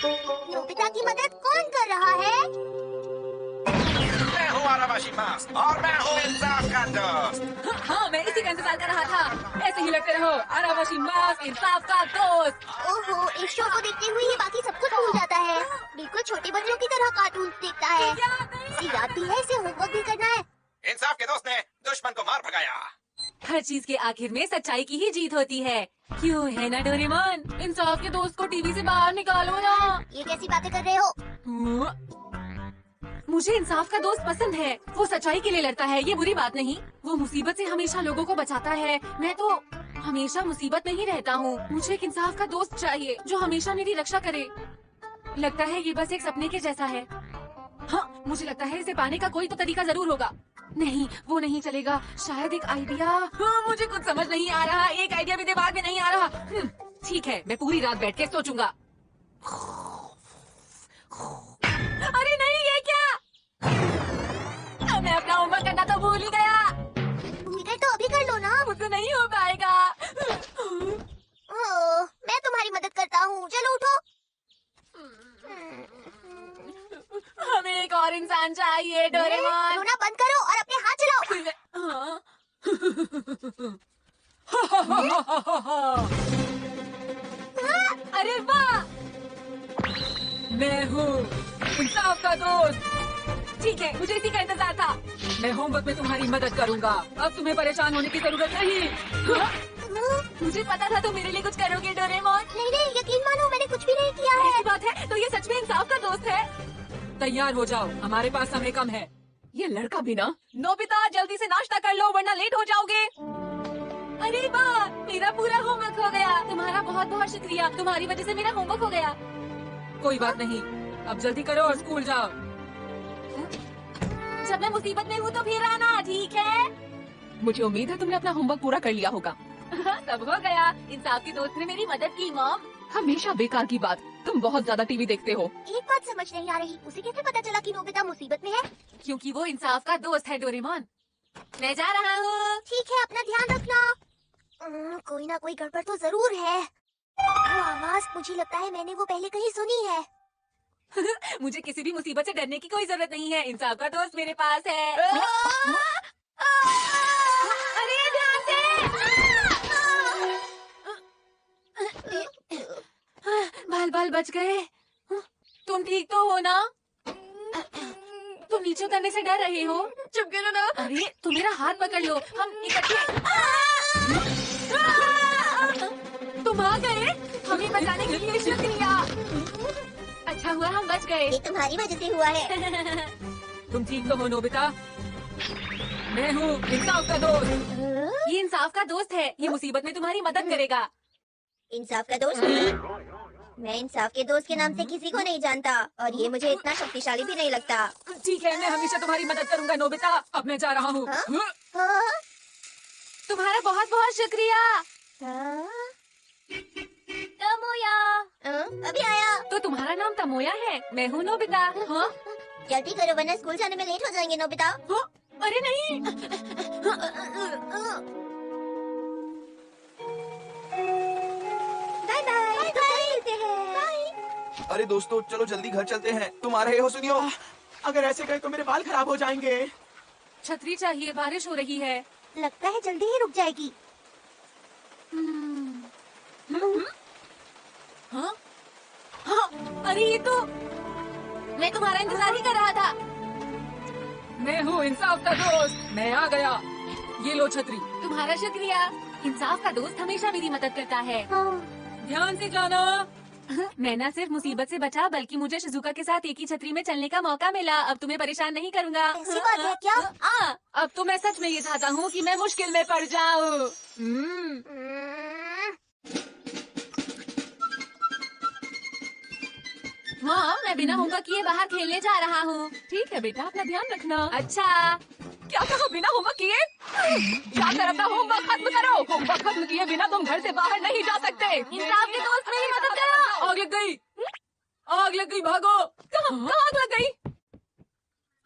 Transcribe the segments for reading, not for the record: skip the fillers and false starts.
Nobita की मदद कौन कर रहा है? मैं हूँ आरावाशी मास्क और मैं हूँ इंसाफ का दोस्त। हाँ, मैं इसी का इंतजार कर रहा था। ऐसे ही लगते रहो, आरावाशी मास्क इंसाफ का दोस्त। ओहो, इस शो को देखते हुए ये बाकी सब कुछ भूल जाता है। बिल्कुल छोटे बच्चों की तरह कार्टून देखता है। इसे याद भी है, इसे होमवर्क भी करना है। इंसाफ के दोस्त ने दुश्मन को मार भगाया। हर चीज के आखिर में सच्चाई की ही जीत होती है। क्यों है ना डोरेमोन? इंसाफ के दोस्त को टीवी से बाहर निकालो ना। ये कैसी बातें कर रहे हो? मुझे इंसाफ का दोस्त पसंद है। वो सच्चाई के लिए लड़ता है, ये बुरी बात नहीं। वो मुसीबत से हमेशा लोगों को बचाता है। मैं तो हमेशा मुसीबत में ही रहता हूँ। मुझे एक इंसाफ का दोस्त चाहिए जो हमेशा मेरी रक्षा करे। लगता है ये बस एक सपने के जैसा है। हाँ, मुझे लगता है इसे पाने का कोई तो तरीका जरूर होगा। नहीं, वो नहीं चलेगा। शायद एक आइडिया। हाँ, मुझे कुछ समझ नहीं आ रहा। एक आइडिया भी दिमाग में नहीं आ रहा। ठीक है, मैं पूरी रात बैठ के सोचूंगा। अरे नहीं, ये क्या? मैं अपना होमवर्क करना तो भूल ही गया। भूल गए तो अभी कर लो ना। मुझसे नहीं हो पाएगा। ओह, मैं तुम्हारी मदद करता हूँ। चलो उठो। हमें एक और इंसान चाहिए डोरेमोन। रोना बंद करो और अपने हाथ चलाओ। हाँ। अरे वाह, मैं हूँ इंसाफ का दोस्त। ठीक है, मुझे इसी का इंतजार था। मैं होमवर्क में तुम्हारी मदद करूँगा। अब तुम्हें परेशान होने की जरूरत नहीं। हाँ? मुझे पता था तुम मेरे लिए कुछ करोगे डोरेमोन। नहीं नहीं, यकीन मानो मैंने कुछ भी नहीं किया है। ऐसी बात है तो ये सच में इंसाफ का दोस्त है। तैयार हो जाओ, हमारे पास समय कम है। ये लड़का भी ना। नोबिता, जल्दी से नाश्ता कर लो वरना लेट हो जाओगे। अरे वाह, मेरा पूरा होमवर्क हो गया। तुम्हारा बहुत बहुत शुक्रिया। तुम्हारी वजह से मेरा होमवर्क हो गया। कोई बात नहीं, अब जल्दी करो और स्कूल जाओ। जब मैं मुसीबत में हूँ तो फिर आना, ठीक है? मुझे उम्मीद है तुमने अपना होमवर्क पूरा कर लिया होगा। सब हो गया। इंसाफ के दोस्त ने मेरी मदद की मॉम। हमेशा बेकार की बात। तुम बहुत ज्यादा टीवी देखते हो। एक बात समझ नहीं आ रही, उसे कैसे पता चला कि नोबिता मुसीबत में है? क्योंकि वो इंसाफ का दोस्त है डोरेमोन। मैं जा रहा हूँ। ठीक है, अपना ध्यान रखना। कोई ना कोई गड़बड़ तो जरूर है। वो आवाज, मुझे लगता है मैंने वो पहले कहीं सुनी है। मुझे किसी भी मुसीबत से डरने की कोई जरूरत नहीं है। इंसाफ का दोस्त मेरे पास है। अरे ध्यान से। बाल बाल बच गए। तुम ठीक तो हो ना? तुम नीचे उतरने से डर रहे हो? चुप करो ना। अरे तुम मेरा हाथ पकड़ लो, हम इकट्ठे। तुम आ गए। हमें बचाने के लिए शुक्रिया। अच्छा हुआ हम बच गए। ये तुम्हारी वजह से हुआ है। तुम ठीक तो हो नोबिता? मैं हूँ इंसाफ का दोस्त। ये इंसाफ का दोस्त है। ये मुसीबत में तुम्हारी मदद करेगा। इंसाफ का दोस्त? मैं इंसाफ के दोस्त के नाम से किसी को नहीं जानता और ये मुझे इतना शक्तिशाली भी नहीं लगता। ठीक है, मैं हमेशा तुम्हारी मदद करूंगा नोबिता। अब मैं जा रहा हूँ। तुम्हारा बहुत बहुत शुक्रिया। तमोया। अभी आया। तो तुम्हारा नाम तमोया है? मैं हूँ नोबिता। हाँ? जल्दी करो वरना स्कूल जाने में लेट हो जाएंगे नोबिता। हाँ? अरे नहीं। Bye bye. बाय मिलते हैं। बाय। अरे दोस्तों, चलो जल्दी घर चलते हैं। तुम आ रहे हो? सुनियो, अगर ऐसे गए तो मेरे बाल खराब हो जाएंगे। छतरी चाहिए, बारिश हो रही है। लगता है जल्दी ही रुक जाएगी। हाँ? हाँ? अरे ये तो मैं तुम्हारा इंतजार ही कर रहा था। मैं हूँ इंसाफ का दोस्त। मैं आ गया। ये लो छतरी। तुम्हारा शुक्रिया। इंसाफ का दोस्त हमेशा मेरी मदद करता है। ध्यान से जाना। मैं न सिर्फ मुसीबत से बचा बल्कि मुझे शिजुका के साथ एक ही छतरी में चलने का मौका मिला। अब तुम्हें परेशान नहीं करूँगा। ऐसी बात है क्या? अब तो मैं सच में ये चाहता हूँ कि मैं मुश्किल में पड़ जाऊँ। हाँ, मैं बिना होमवर्क किए बाहर खेलने जा रहा हूँ। ठीक है बेटा, अपना ध्यान रखना। अच्छा, क्या कहा बिना होमवर्क किए? जाकर अपना होमवर्क खत्म करो। होमवर्क खत्म किए बिना तुम घर से बाहर नहीं जा सकते। इंसाफ के दोस्त मेरी मदद करो। आग लग गई। आग लग गई, भागो। कहाँ आग लग गई?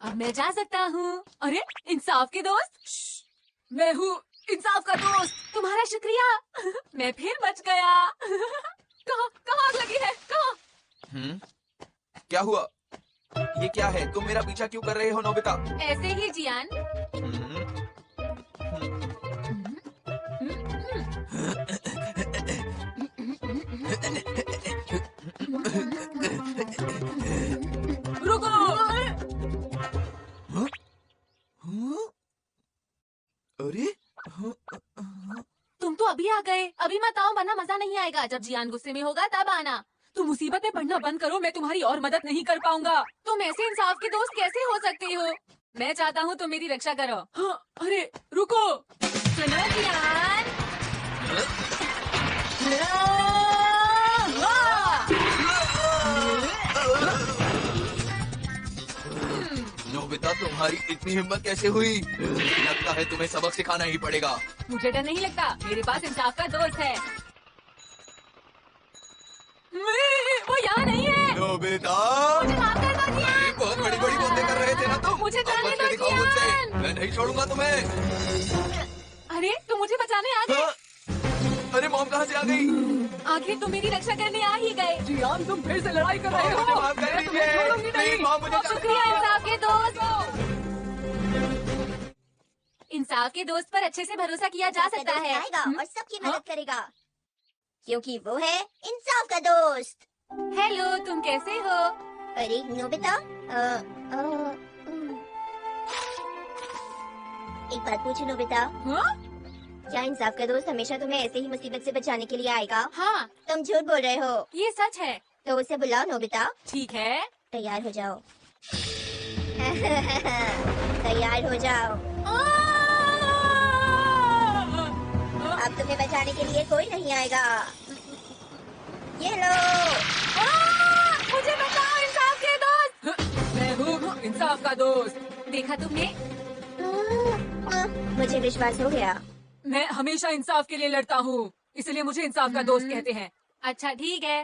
अब मैं जा सकता हूँ। अरे इंसाफ के दोस्त, मैं हूँ इंसाफ का दोस्त। तुम्हारा शुक्रिया। मैं फिर बच गया। कहाँ आग लगी है? कहाँ? क्या हुआ? ये क्या है? तुम मेरा पीछा क्यों कर रहे हो नोबिता? ऐसे ही जियान। हम्म, रुको। अरे तुम तो अभी आ गए। अभी मत आओ वरना मजा नहीं आएगा। जब जियान गुस्से में होगा तब आना। तुम मुसीबत में पड़ना बंद करो, मैं तुम्हारी और मदद नहीं कर पाऊंगा। तुम ऐसे इंसाफ के दोस्त कैसे हो सकते हो? मैं चाहता हूँ तुम मेरी रक्षा करो। हाँ, अरे रुको। सुनो जियान। नोबिता, तुम्हारी इतनी हिम्मत कैसे हुई? लगता है तुम्हें सबक सिखाना ही पड़ेगा। मुझे डर नहीं लगता, मेरे पास इंसाफ का दोस्त है। वो यहाँ नहीं है। नोबिता, मुझे माफ कर दो जियान। बहुत बड़ी बड़ी बातें कर रहे थे ना तुम। मुझे अब जाने बच के दो दिखाओ मुझसे। जियान। मैं नहीं छोड़ूंगा तुम्हें। अरे तुम मुझे बचाने आ गए। हाँ? अरे मॉम कहाँ से आ गई? आखिर तुम मेरी रक्षा करने आ ही गए। जियान, तुम फिर से लड़ाई कर रहे मुझे हो। माफ कर मैं तुम्हें दीजिए। छोड़ूंगी नहीं। प्लीज मॉम, मुझे शुक्रिया इंसाफ के दोस्त। इंसाफ के दोस्त पर अच्छे से भरोसा किया जा सकता है। आएगा और सबकी मदद करेगा, क्योंकि वो है इंसाफ का दोस्त। हेलो, तुम कैसे हो? अरे नोबिता, एक बात पूछो नोबिता, हाँ? क्या इंसाफ का दोस्त हमेशा तुम्हें ऐसे ही मुसीबत से बचाने के लिए आएगा? हाँ, तुम झूठ बोल रहे हो। ये सच है। तो उसे बुलाओ नोबिता। ठीक है। तैयार हो जाओ। तैयार हो जाओ। अब तुम्हें बचाने के लिए कोई नहीं आएगा। ये लो। मुझे बचाओ इंसाफ के दोस्त। मैं हूँ इंसाफ का दोस्त। देखा तुमने? मुझे विश्वास हो गया। मैं हमेशा इंसाफ के लिए लड़ता हूँ, इसलिए मुझे इंसाफ का दोस्त कहते हैं। अच्छा ठीक है।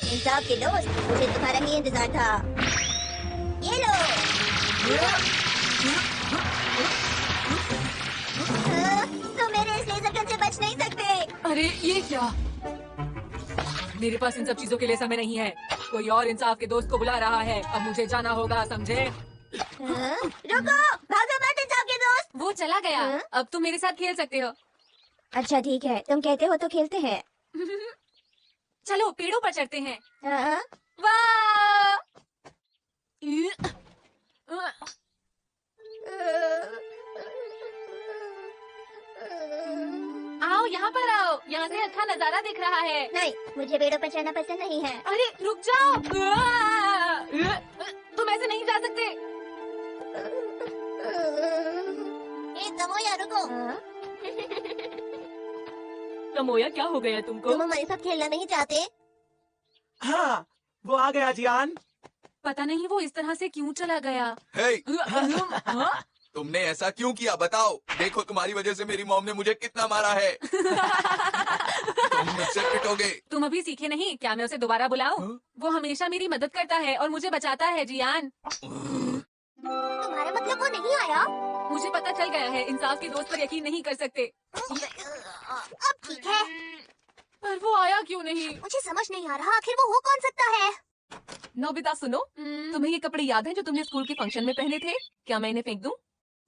इंसाफ के दोस्त, मुझे तुम्हारा ही इंतजार था। ये लो। तुम मेरे इस लेजर गन से बच नहीं सकते। अरे ये क्या? मेरे पास इन सब चीजों के लिए समय नहीं है। कोई और इंसाफ के दोस्त को बुला रहा है। अब मुझे जाना होगा, समझे? रुको, भागो मत इंसाफ के दोस्त। वो चला गया। हाँ? अब तुम मेरे साथ खेल सकते हो। अच्छा ठीक है, तुम कहते हो तो खेलते हैं। चलो पेड़ों पर चढ़ते हैं। हाँ? वाह! आओ यहाँ पर आओ, यहाँ से अच्छा नजारा दिख रहा है। नहीं, मुझे पेड़ों पर चढ़ना पसंद नहीं है। अरे रुक जाओ। तुम ऐसे नहीं जा सकते। तमोया रुको। तमोया क्या हो गया तुमको? तुम हमारे साथ खेलना नहीं चाहते? हाँ, वो आ गया जियान। पता नहीं वो इस तरह से क्यों चला गया। हे, हाँ? तुमने ऐसा क्यों किया? बताओ। देखो, तुम्हारी वजह से मेरी मॉम ने मुझे कितना मारा है। तुम मुझसे पिटोगे। तुम अभी सीखे नहीं क्या? मैं उसे दोबारा बुलाऊं? हाँ? वो हमेशा मेरी मदद करता है और मुझे बचाता है जियान। तुम्हारा मतलब वो नहीं आया? मुझे पता चल गया है, इंसाफ के दोस्त पर यकीन नहीं कर सकते। अब ठीक है। पर वो आया क्यों नहीं? मुझे समझ नहीं आ रहा, आखिर वो हो कौन सकता है? नोबिता सुनो, तुम्हें ये कपड़े याद हैं जो तुमने स्कूल के फंक्शन में पहने थे? क्या मैं इन्हें फेंक दूं?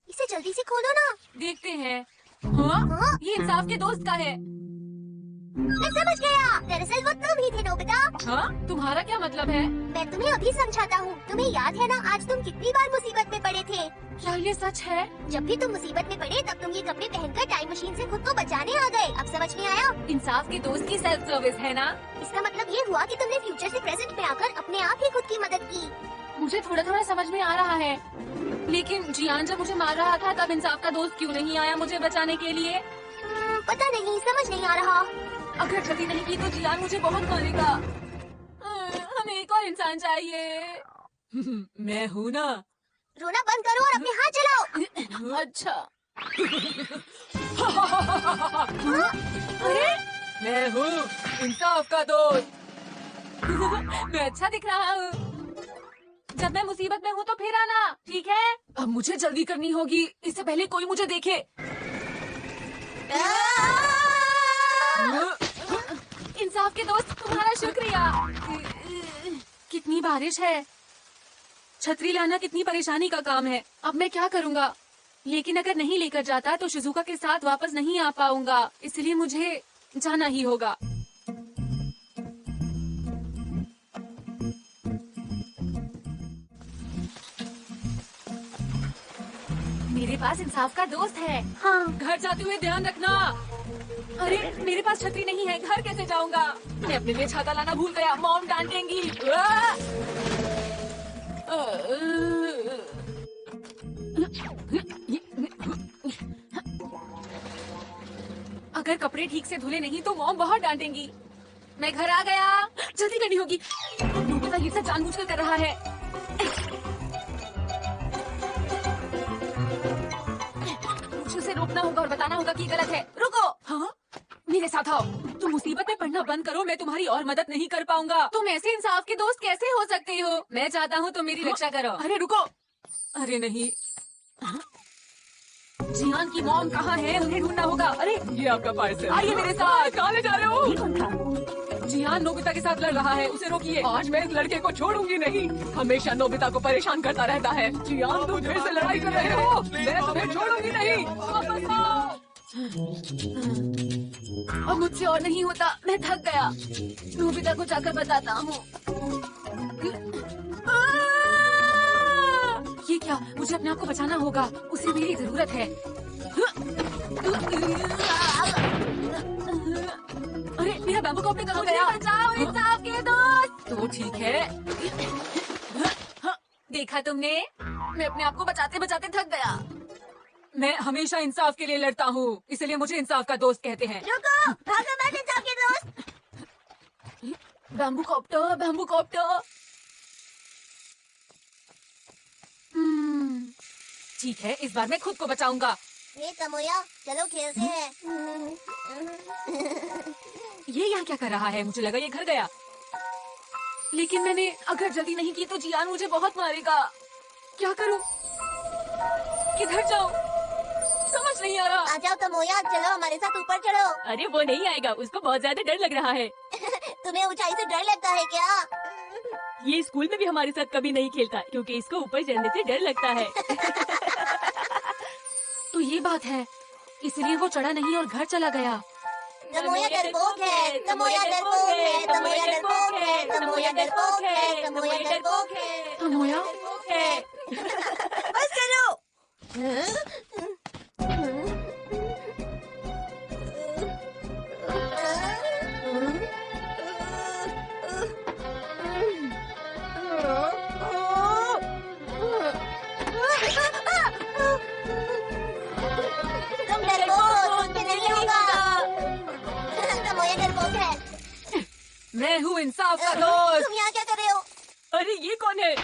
इसे जल्दी से खोलो ना। देखते हैं। हाँ? हाँ? ये इंसाफ के दोस्त का है। मैं समझ गया, दरअसल वो तुम ही थे नोबिता। हाँ? तुम्हारा क्या मतलब है? मैं तुम्हें अभी समझाता हूँ। तुम्हें याद है ना, आज तुम कितनी बार मुसीबत में पड़े थे? क्या ये सच है? जब भी तुम मुसीबत में पड़े तब तुम ये कपड़े पहनकर टाइम मशीन से खुद को बचाने आ गए। अब समझ में आया? इंसाफ के दोस्त की सेल्फ सर्विस है ना? इसका मतलब ये हुआ कि तुमने फ्यूचर से प्रेजेंट में आकर अपने आप ही खुद की मदद की। मुझे थोड़ा थोड़ा समझ में आ रहा है, लेकिन जियान जब मुझे मार रहा था तब इंसाफ का दोस्त क्यों नहीं आया मुझे बचाने के लिए? पता नहीं, समझ नहीं आ रहा। अगर जल्दी नहीं की तो जियान मुझे बहुत मारेगा। हमें एक और इंसान चाहिए। मैं हूँ ना। रोना बंद करो और अपने हाथ चलाओ। अच्छा। अरे मैं हूँ इंसाफ का दोस्त। मैं अच्छा दिख रहा हूँ। जब मैं मुसीबत में हूँ तो फिर आना, ठीक है? अब मुझे जल्दी करनी होगी, इससे पहले कोई मुझे देखे। इंसाफ इंसाफ के दोस्त, तुम्हारा शुक्रिया। कितनी बारिश है, छतरी लाना कितनी परेशानी का काम है। अब मैं क्या करूँगा? लेकिन अगर नहीं लेकर जाता तो शिजुका के साथ वापस नहीं आ पाऊंगा, इसलिए मुझे जाना ही होगा। मेरे पास इंसाफ का दोस्त है। हाँ, घर जाते हुए ध्यान रखना। अरे मेरे पास छतरी नहीं है, घर कैसे जाऊंगा? मैं अपने लिए छाता लाना भूल गया, मॉम डांटेंगी। अगर कपड़े ठीक से धुले नहीं तो मॉम बहुत डांटेंगी। मैं घर आ गया, जल्दी करनी होगी। नोबिता ये सब जानबूझकर कर रहा है। मुझे उसे रोकना होगा और बताना होगा कि गलत है। रुको। हाँ, मेरे साथ आओ। तुम मुसीबत में पड़ना बंद करो, मैं तुम्हारी और मदद नहीं कर पाऊंगा। तुम ऐसे इंसाफ के दोस्त कैसे हो सकते हो? मैं चाहता हूँ तुम मेरी रक्षा करो। अरे रुको। अरे नहीं। जियान की मॉम कहाँ है? उन्हें ढूंढना होगा। अरे ये आपका पार्सल। आइए मेरे साथ। कहाँ ले जा रहे हो? जियान नोबिता के साथ लड़ रहा है, उसे रोकिए। आज मैं इस लड़के को छोड़ूंगी नहीं। हमेशा नोबिता को परेशान करता रहता है। जियान, तुम फिर से लड़ाई कर रहे हो। मैं तुम्हें छोड़ूंगी नहीं। वापस आओ। अब मुझसे और नहीं होता, मैं थक गया। नोबिता को जाकर बताता हूँ। ये क्या? मुझे अपने आप को बचाना होगा, उसे मेरी जरूरत है। अरे मेरा बैम्बू कॉप्टर कहाँ गया? बचाओ इंसाफ के दोस्त। तो ठीक है। देखा तुमने? मैं अपने आप को बचाते बचाते थक गया। मैं हमेशा इंसाफ के लिए लड़ता हूँ, इसलिए मुझे इंसाफ का दोस्त कहते हैं। रुको, भागो मत इंसाफ के दोस्त। Bamboo copter, bamboo copter. ठीक है, इस बार मैं खुद को बचाऊंगा। ये तमोया, चलो खेलते हैं। ये यहाँ क्या कर रहा है? मुझे लगा ये घर गया, लेकिन मैंने अगर जल्दी नहीं की तो जियान मुझे बहुत मारेगा। क्या करूं? किधर जाऊं? समझ नहीं आ रहा। आ जाओ तमोया, चलो हमारे साथ ऊपर चढ़ो। अरे वो नहीं आएगा, उसको बहुत ज्यादा डर लग रहा है। तुम्हें ऊंचाई से डर लगता है क्या? ये स्कूल में भी हमारे साथ कभी नहीं खेलता क्योंकि इसको ऊपर चढ़ने से डर लगता है। तो ये बात है, इसलिए वो चढ़ा नहीं और घर चला गया। तमोया डरपोक है, तमोया डरपोक है, तमोया डरपोक है, तमोया डरपोक है, तमोया डरपोक है, तमोया है। बस करो। तुम डरपोक, तुमसे नहीं होगा। तमोया डरपोक है। मैं हूँ इंसाफ का दोस्त। तुम यहाँ क्या कर रहे हो? अरे ये कौन है?